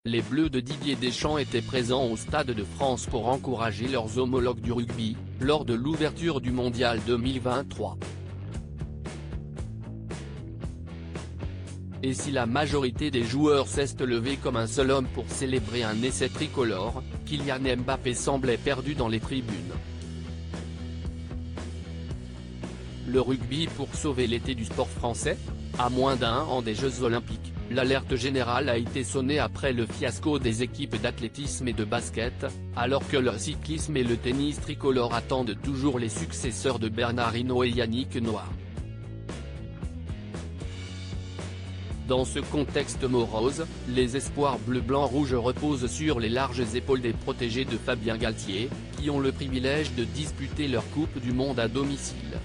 les Bleus de Didier Deschamps étaient présents au Stade de France pour encourager leurs homologues du rugby, lors de l'ouverture du Mondial 2023. Et si la majorité des joueurs s'est levée comme un seul homme pour célébrer un essai tricolore, Kylian Mbappé semblait perdu dans les tribunes. Le rugby pour sauver l'été du sport français ? À moins d'un an des Jeux Olympiques, l'alerte générale a été sonnée après le fiasco des équipes d'athlétisme et de basket, alors que le cyclisme et le tennis tricolore attendent toujours les successeurs de Bernard Hinault et Yannick Noah. Dans ce contexte morose, les espoirs bleu-blanc-rouge reposent sur les larges épaules des protégés de Fabien Galtier, qui ont le privilège de disputer leur Coupe du Monde à domicile.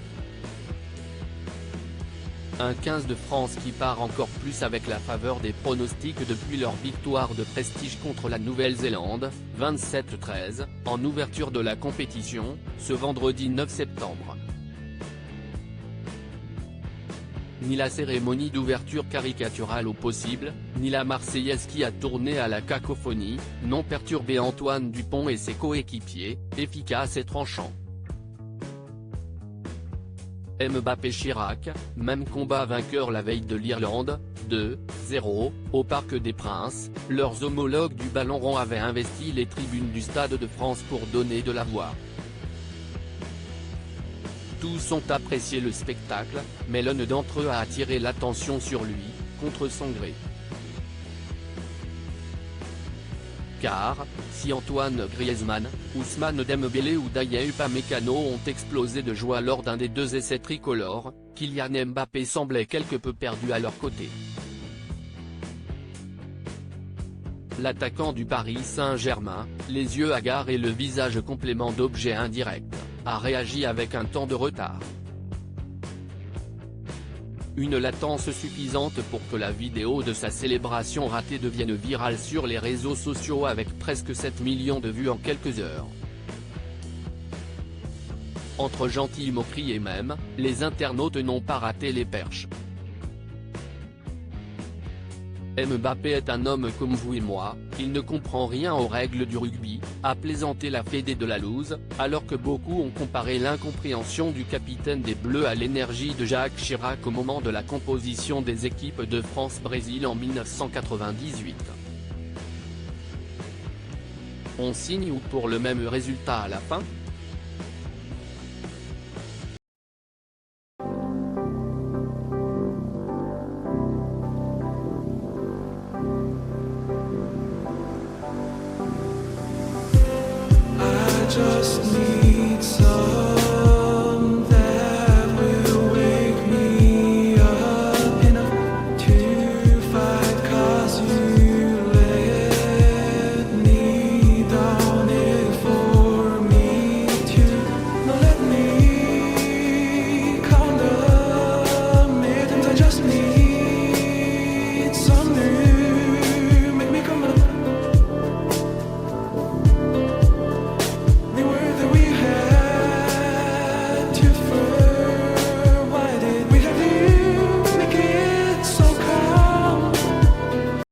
Un 15 de France qui part encore plus avec la faveur des pronostics depuis leur victoire de prestige contre la Nouvelle-Zélande, 27-13, en ouverture de la compétition, ce vendredi 9 septembre. Ni la cérémonie d'ouverture caricaturale au possible, ni la Marseillaise qui a tourné à la cacophonie, n'ont perturbé Antoine Dupont et ses coéquipiers, efficaces et tranchants. Mbappé-Chirac, même combat vainqueur la veille de l'Irlande, 2-0, au Parc des Princes, leurs homologues du ballon rond avaient investi les tribunes du Stade de France pour donner de la voix. Tous ont apprécié le spectacle, mais l'un d'entre eux a attiré l'attention sur lui, contre son gré. Car, si Antoine Griezmann, Ousmane Dembélé ou Dayot Upamecano ont explosé de joie lors d'un des deux essais tricolores, Kylian Mbappé semblait quelque peu perdu à leur côté. L'attaquant du Paris Saint-Germain, les yeux hagards et le visage complément d'objet indirect, a réagi avec un temps de retard. Une latence suffisante pour que la vidéo de sa célébration ratée devienne virale sur les réseaux sociaux avec presque 7 millions de vues en quelques heures. Entre gentilles moqueries et même, les internautes n'ont pas raté les perches. Mbappé est un homme comme vous et moi, il ne comprend rien aux règles du rugby, a plaisanté la Fédé de la loose, alors que beaucoup ont comparé l'incompréhension du capitaine des Bleus à l'énergie de Jacques Chirac au moment de la composition des équipes de France-Brésil en 1998. On signe ou pour le même résultat à la fin ?